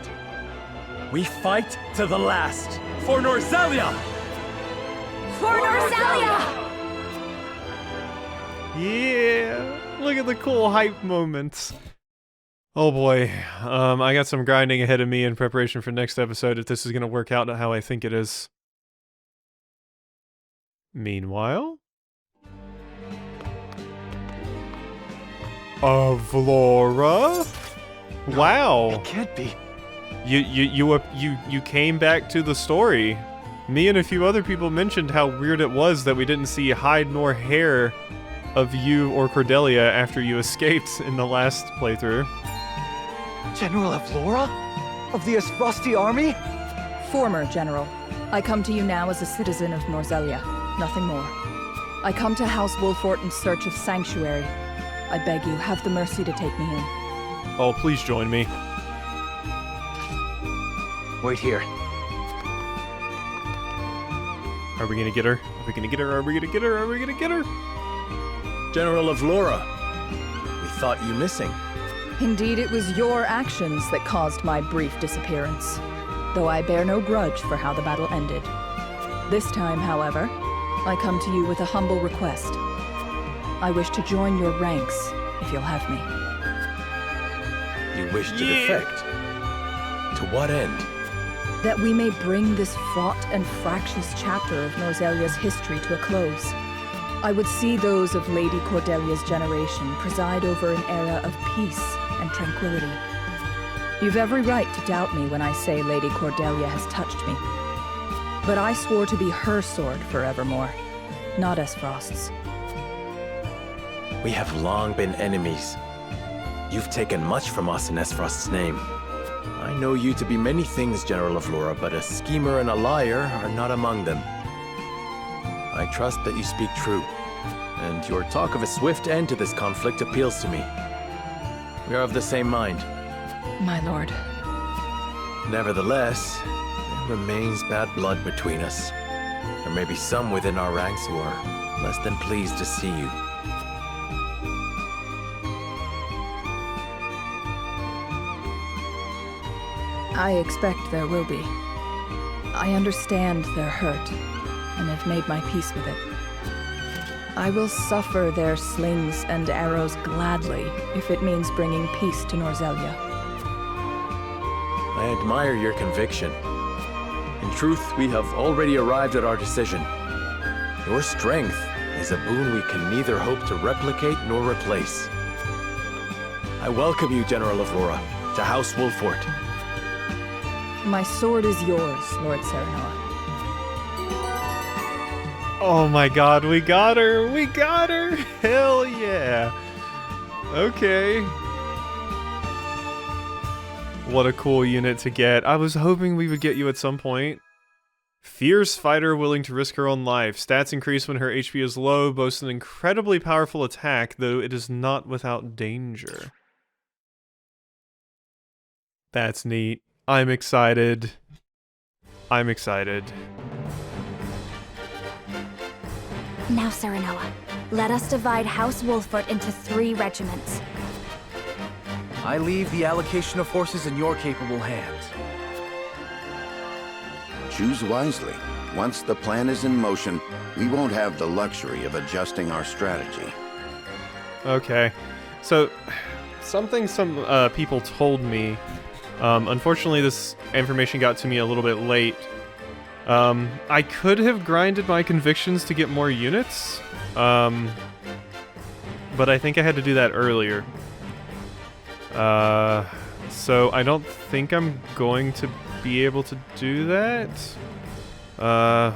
We fight to the last for Norzelia! For Norzelia! Yeah! Look at the cool hype moments. Oh boy, I got some grinding ahead of me in preparation for next episode if this is gonna work out how I think it is. Meanwhile... Vlora? Wow. It can't be. You came back to the story. Me and a few other people mentioned how weird it was that we didn't see hide nor hair of you or Cordelia after you escaped in the last playthrough. General Evlora? Of the Esfrosti army? Former General. I come to you now as a citizen of Norzelia. Nothing more. I come to House Wolfort in search of sanctuary. I beg you, have the mercy to take me in. Oh, please join me. Wait here. Are we gonna get her? Are we gonna get her? Are we gonna get her? Are we gonna get her? General Evlora, we thought you missing. Indeed, it was your actions that caused my brief disappearance, though I bear no grudge for how the battle ended. This time, however, I come to you with a humble request. I wish to join your ranks, if you'll have me. You wish to defect? To what end? That we may bring this fraught and fractious chapter of Norzelia's history to a close. I would see those of Lady Cordelia's generation preside over an era of peace and tranquility. You've every right to doubt me when I say Lady Cordelia has touched me. But I swore to be her sword forevermore, not Esfrost's. We have long been enemies. You've taken much from us in Esfrost's name. I know you to be many things, General Evlora, but a schemer and a liar are not among them. I trust that you speak true, and your talk of a swift end to this conflict appeals to me. We are of the same mind. My lord. Nevertheless, there remains bad blood between us. There may be some within our ranks who are less than pleased to see you. I expect there will be. I understand their hurt, and have made my peace with it. I will suffer their slings and arrows gladly, if it means bringing peace to Norzelia. I admire your conviction. In truth, we have already arrived at our decision. Your strength is a boon we can neither hope to replicate nor replace. I welcome you, General Evlora, to House Wolfort. My sword is yours, Lord Serenoa. Oh my god, we got her! We got her! Hell yeah! Okay. What a cool unit to get. I was hoping we would get you at some point. Fierce fighter willing to risk her own life. Stats increase when her HP is low, boasts an incredibly powerful attack, though it is not without danger. That's neat. I'm excited. I'm excited. Now, Serenoa, let us divide House Wolfort into 3 regiments. I leave the allocation of forces in your capable hands. Choose wisely. Once the plan is in motion, we won't have the luxury of adjusting our strategy. Okay. So, something some people told me. Unfortunately, this information got to me a little bit late. I could have grinded my convictions to get more units, but I think I had to do that earlier. So I don't think I'm going to be able to do that.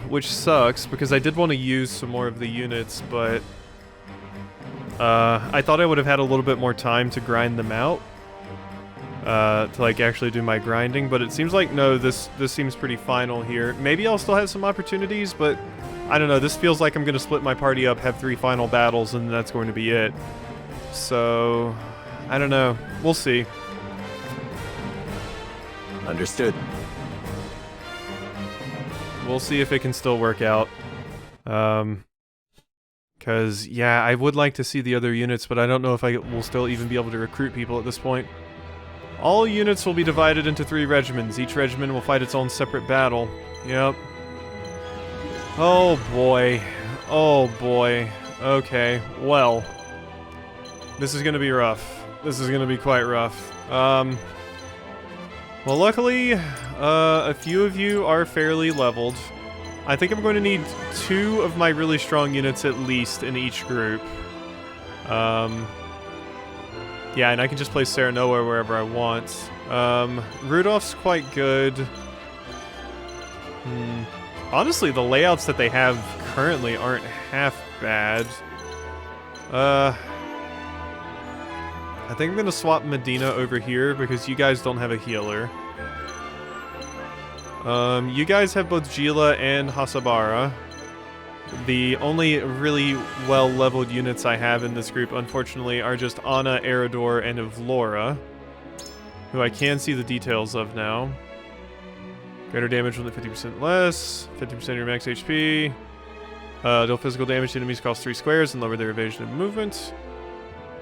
Which sucks, because I did want to use some more of the units, but I thought I would have had a little bit more time to grind them out. To like actually do my grinding, but it seems like no, this seems pretty final here. Maybe I'll still have some opportunities, but I don't know, this feels like I'm gonna split my party up, have 3 final battles, and that's going to be it. So, I don't know. We'll see. Understood. We'll see if it can still work out. Cause yeah, I would like to see the other units, but I don't know if I will still even be able to recruit people at this point. All units will be divided into 3 regiments. Each regiment will fight its own separate battle. Yep. Oh boy. Oh boy. Okay, well. This is gonna be rough. This is gonna be quite rough. Well, luckily, a few of you are fairly leveled. I think I'm going to need 2 of my really strong units at least in each group. Yeah, and I can just play Serenoa wherever I want. Rudolph's quite good. Honestly, the layouts that they have currently aren't half bad. I think I'm gonna swap Medina over here because you guys don't have a healer. You guys have both Gila and Hasabara. The only really well-leveled units I have in this group, unfortunately, are just Anna, Eridor, and Evlora, who I can see the details of now. Greater damage with 50% less, 50% of your max HP. Deal physical damage to enemies across 3 squares and lower their evasion and movement.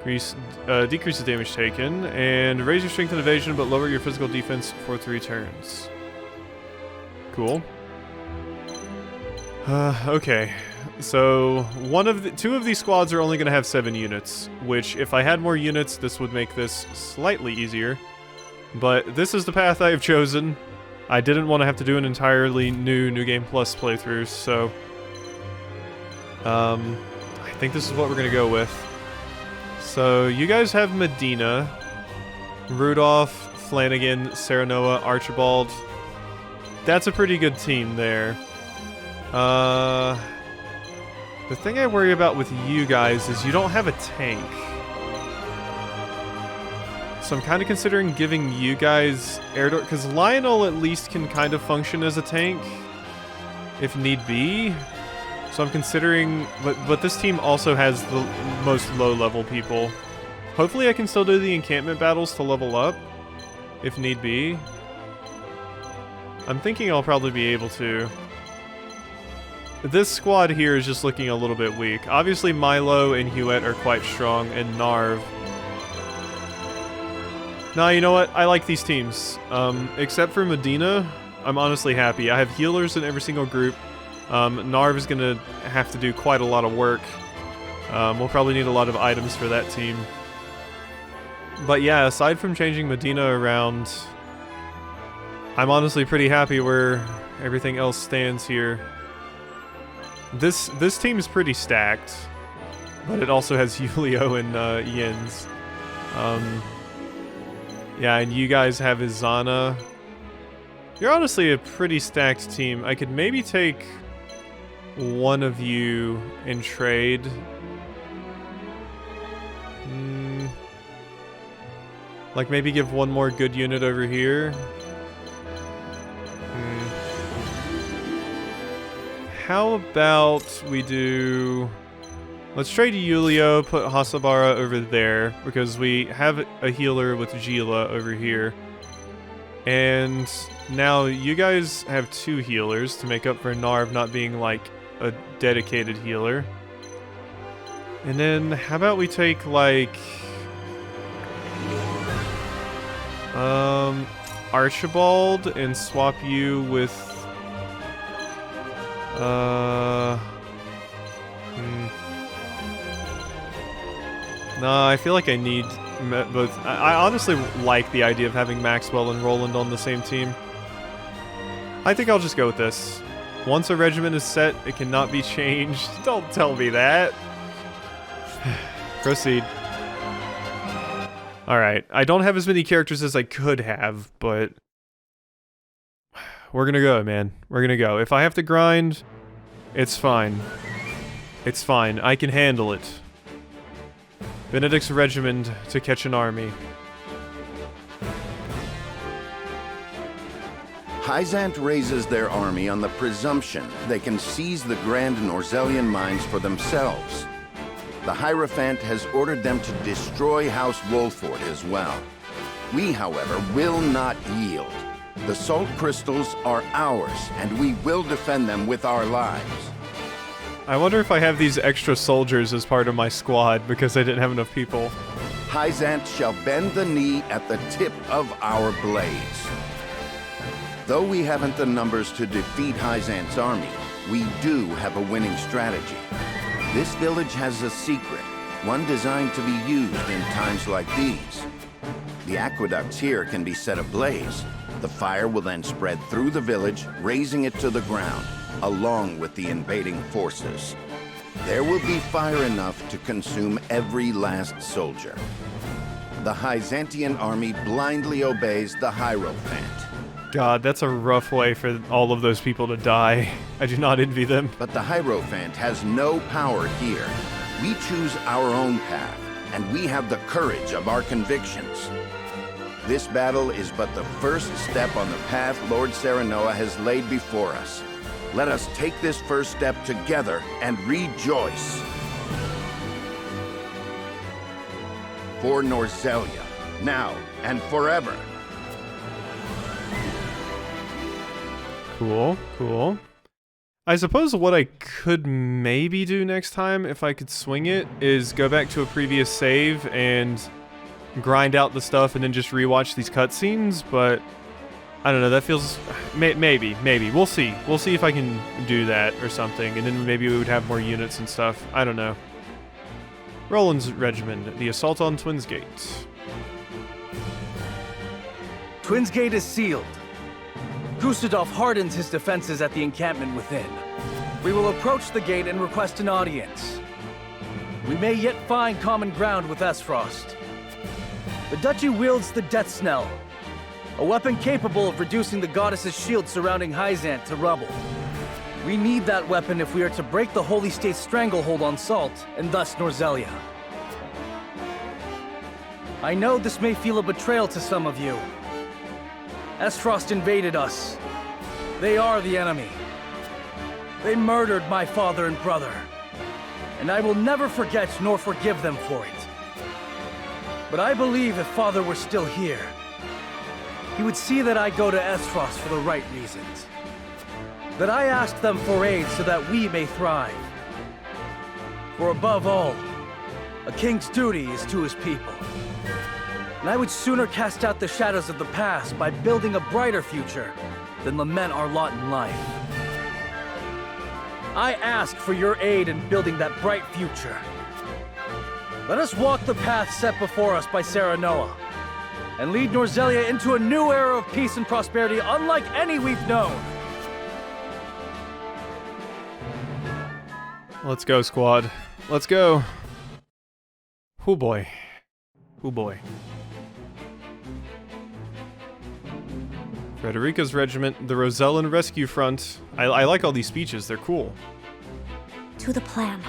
Decreases damage taken, and raise your strength and evasion, but lower your physical defense for 3 turns. Cool. Okay, so 2 of these squads are only going to have 7 units, which if I had more units, this would make this slightly easier. But this is the path I have chosen. I didn't want to have to do an entirely New Game Plus playthrough, so I think this is what we're going to go with. So you guys have Medina, Rudolph, Flanagan, Serenoa, Archibald. That's a pretty good team there. The thing I worry about with you guys is you don't have a tank. So I'm kind of considering giving you guys Eridor, because Lionel at least can kind of function as a tank, if need be. So I'm considering, but this team also has the most low-level people. Hopefully I can still do the encampment battles to level up, if need be. I'm thinking I'll probably be able to. This squad here is just looking a little bit weak. Obviously Milo and Huet are quite strong, and Narv. Nah, you know what? I like these teams. Except for Medina, I'm honestly happy. I have healers in every single group. Narv is going to have to do quite a lot of work. We'll probably need a lot of items for that team. But yeah, aside from changing Medina around, I'm honestly pretty happy where everything else stands here. This team is pretty stacked, but it also has Julio and Jens. Yeah, and you guys have Izana. You're honestly a pretty stacked team. I could maybe take one of you and trade. Like maybe give one more good unit over here. How about we do... Let's trade Julio, put Hasabara over there, because we have a healer with Gila over here. And now you guys have 2 healers to make up for Narv not being like a dedicated healer. And then how about we take like... Archibald and swap you with... No, I feel like I need both. I honestly like the idea of having Maxwell and Roland on the same team. I think I'll just go with this. Once a regiment is set, it cannot be changed. Don't tell me that. Proceed. Alright, I don't have as many characters as I could have, but We're gonna go, man. We're gonna go. If I have to grind, it's fine. It's fine. I can handle it. Benedict's regiment to catch an army. Hyzant raises their army on the presumption they can seize the Grand Norzelian mines for themselves. The Hierophant has ordered them to destroy House Wolford as well. We, however, will not yield. The salt crystals are ours, and we will defend them with our lives. I wonder if I have these extra soldiers as part of my squad because I didn't have enough people. Hyzant shall bend the knee at the tip of our blades. Though we haven't the numbers to defeat Hyzant's army, we do have a winning strategy. This village has a secret, one designed to be used in times like these. The aqueducts here can be set ablaze. The fire will then spread through the village, raising it to the ground, along with the invading forces. There will be fire enough to consume every last soldier. The Hyzantian army blindly obeys the Hierophant. God, that's a rough way for all of those people to die. I do not envy them. But the Hierophant has no power here. We choose our own path, and we have the courage of our convictions. This battle is but the first step on the path Lord Serenoa has laid before us. Let us take this first step together and rejoice. For Norzelia, now and forever. Cool, cool. I suppose what I could maybe do next time, if I could swing it, is go back to a previous save and grind out the stuff and then just rewatch these cutscenes, but I don't know, that feels... maybe. We'll see. We'll see if I can do that or something, and then maybe we would have more units and stuff. I don't know. Roland's regiment, the assault on Twins Gate. Twins Gate is sealed. Gustadolf hardens his defenses at the encampment within. We will approach the gate and request an audience. We may yet find common ground with Esfrost. The duchy wields the Death Snell, a weapon capable of reducing the goddess's shield surrounding Hyzant to rubble. We need that weapon if we are to break the Holy State's stranglehold on Salt, and thus Norzelia. I know this may feel a betrayal to some of you. Esfrost invaded us. They are the enemy. They murdered my father and brother, and I will never forget nor forgive them for it. But I believe if Father were still here, he would see that I go to Esfrost for the right reasons. That I ask them for aid so that we may thrive. For above all, a king's duty is to his people. And I would sooner cast out the shadows of the past by building a brighter future than lament our lot in life. I ask for your aid in building that bright future. Let us walk the path set before us by Serenoa, and lead Norzelia into a new era of peace and prosperity unlike any we've known. Let's go, squad. Let's go. Oh boy. Oh boy. Frederica's regiment, the Rosellan Rescue Front. I like all these speeches, they're cool. To the plan.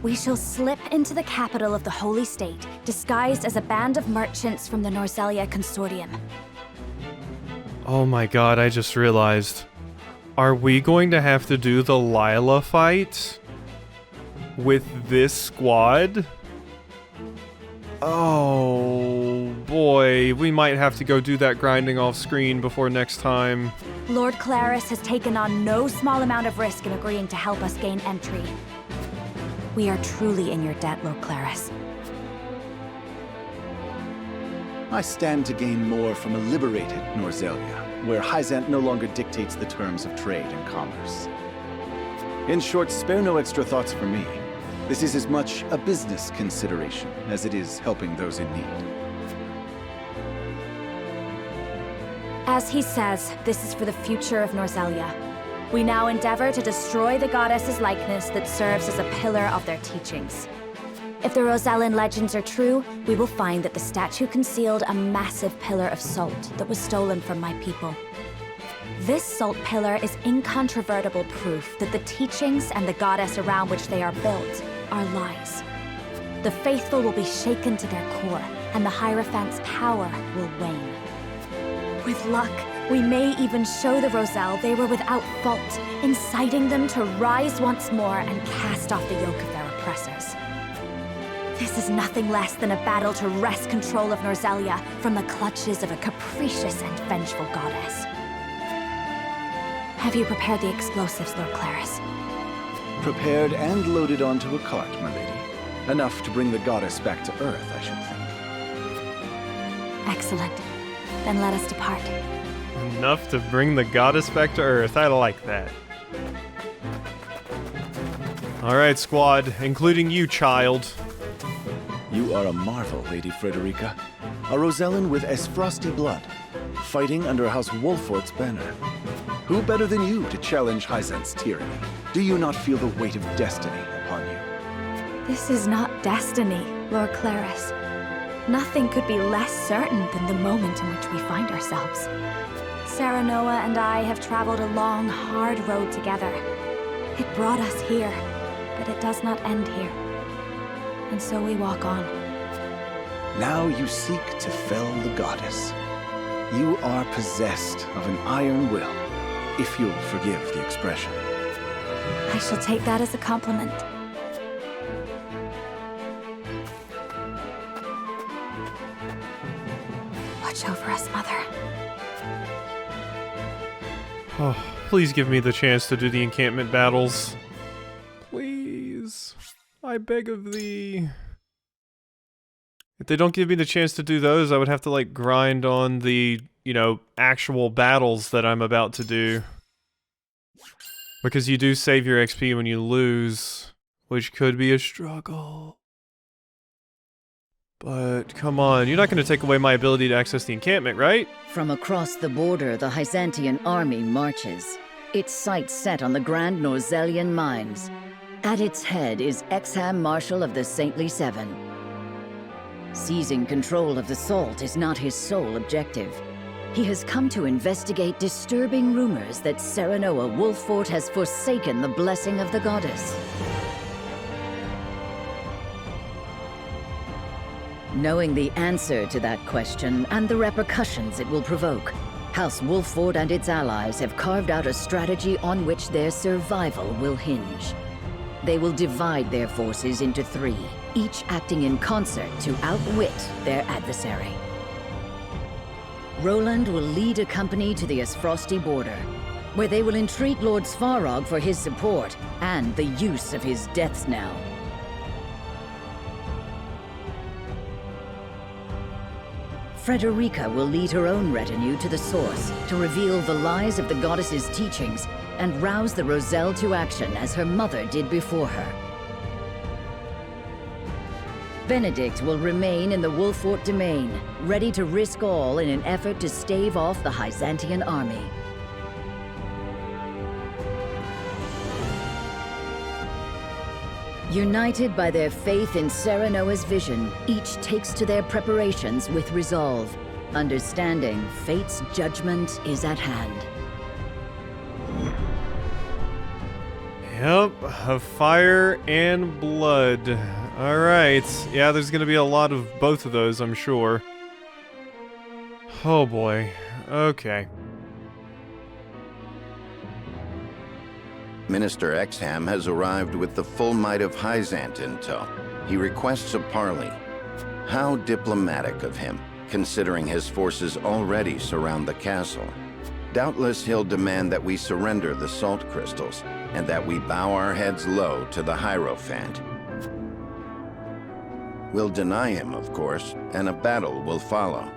We shall slip into the capital of the Holy State, disguised as a band of merchants from the Norzelia Consortium. Oh my god, I just realized. Are we going to have to do the Lila fight with this squad? Oh boy, we might have to go do that grinding off screen before next time. Lord Claris has taken on no small amount of risk in agreeing to help us gain entry. We are truly in your debt, Lord Claris. I stand to gain more from a liberated Norzelia, where Hyzant no longer dictates the terms of trade and commerce. In short, spare no extra thoughts for me. This is as much a business consideration as it is helping those in need. As he says, this is for the future of Norzelia. We now endeavor to destroy the goddess's likeness that serves as a pillar of their teachings. If the Rosellan legends are true, we will find that the statue concealed a massive pillar of salt that was stolen from my people. This salt pillar is incontrovertible proof that the teachings and the goddess around which they are built are lies. The faithful will be shaken to their core, and the Hierophant's power will wane. With luck, we may even show the Roselle they were without fault, inciting them to rise once more and cast off the yoke of their oppressors. This is nothing less than a battle to wrest control of Norzelia from the clutches of a capricious and vengeful goddess. Have you prepared the explosives, Lord Claris? Prepared and loaded onto a cart, my lady. Enough to bring the goddess back to Earth, I should think. Excellent. Then let us depart. Enough to bring the goddess back to Earth. I like that. Alright, squad, including you, child. You are a marvel, Lady Frederica. A Rosellan with as frosty blood, fighting under House Wolfort's banner. Who better than you to challenge Hyzant's tyranny? Do you not feel the weight of destiny upon you? This is not destiny, Lord Claris. Nothing could be less certain than the moment in which we find ourselves. Serenoa and I have traveled a long, hard road together. It brought us here, but it does not end here. And so we walk on. Now you seek to fell the goddess. You are possessed of an iron will, if you'll forgive the expression. I shall take that as a compliment. Watch over us, Mother. Oh, please give me the chance to do the encampment battles. Please. I beg of thee. If they don't give me the chance to do those, I would have to, like, grind on the, actual battles that I'm about to do. Because you do save your XP when you lose, which could be a struggle. But, come on, you're not going to take away my ability to access the encampment, right? From across the border, the Hyzantian army marches, its sights set on the Grand Norzelian mines. At its head is Exham Marshal of the Saintly Seven. Seizing control of the salt is not his sole objective. He has come to investigate disturbing rumors that Serenoa Wolfort has forsaken the blessing of the goddess. Knowing the answer to that question and the repercussions it will provoke, House Wolfort and its allies have carved out a strategy on which their survival will hinge. They will divide their forces into three, each acting in concert to outwit their adversary. Roland will lead a company to the Asfrosti border, where they will entreat Lord Svarog for his support and the use of his death's knell. Frederica will lead her own retinue to the source to reveal the lies of the goddess's teachings and rouse the Roselle to action as her mother did before her. Benedict will remain in the Wolfort domain, ready to risk all in an effort to stave off the Hyzantian army. United by their faith in Serenoa's vision, each takes to their preparations with resolve, understanding fate's judgment is at hand. Yep, of fire and blood. Alright, yeah, there's gonna be a lot of both of those, I'm sure. Oh boy, okay. Minister Exham has arrived with the full might of Hyzant in tow. He requests a parley. How diplomatic of him, considering his forces already surround the castle. Doubtless he'll demand that we surrender the salt crystals, and that we bow our heads low to the Hierophant. We'll deny him, of course, and a battle will follow.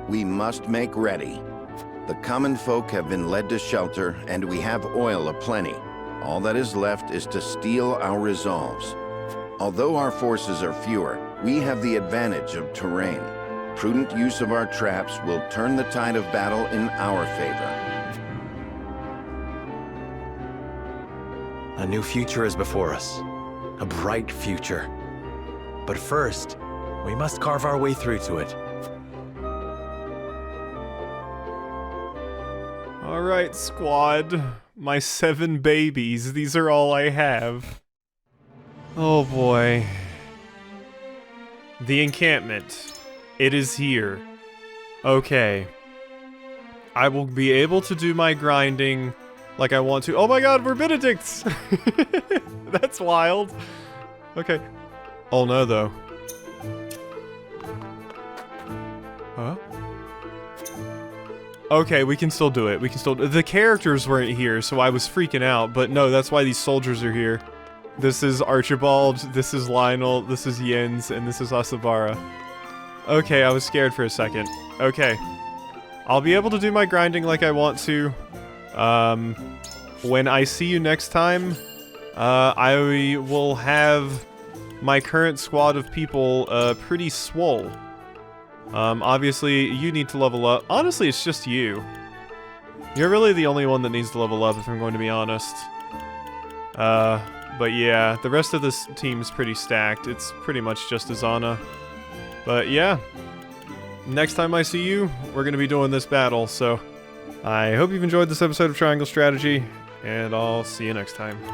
We must make ready. The common folk have been led to shelter, and we have oil aplenty. All that is left is to steel our resolves. Although our forces are fewer, we have the advantage of terrain. Prudent use of our traps will turn the tide of battle in our favor. A new future is before us. A bright future. But first, we must carve our way through to it. Alright, squad. My 7 babies. These are all I have. Oh boy. The encampment. It is here. Okay. I will be able to do my grinding like I want to. Oh my god, we're Benedicts! That's wild. Okay. Oh no, though. Huh? Okay, we can still do it. We can still... The characters weren't here, so I was freaking out. But no, that's why these soldiers are here. This is Archibald, this is Lionel, this is Jens, and this is Asabara. Okay, I was scared for a second. Okay. I'll be able to do my grinding like I want to. When I see you next time, I will have my current squad of people pretty swole. Obviously, you need to level up. Honestly, it's just you. You're really the only one that needs to level up, if I'm going to be honest. But yeah, the rest of this team's pretty stacked. It's pretty much just Azana. But yeah, next time I see you, we're going to be doing this battle, so I hope you've enjoyed this episode of Triangle Strategy, and I'll see you next time.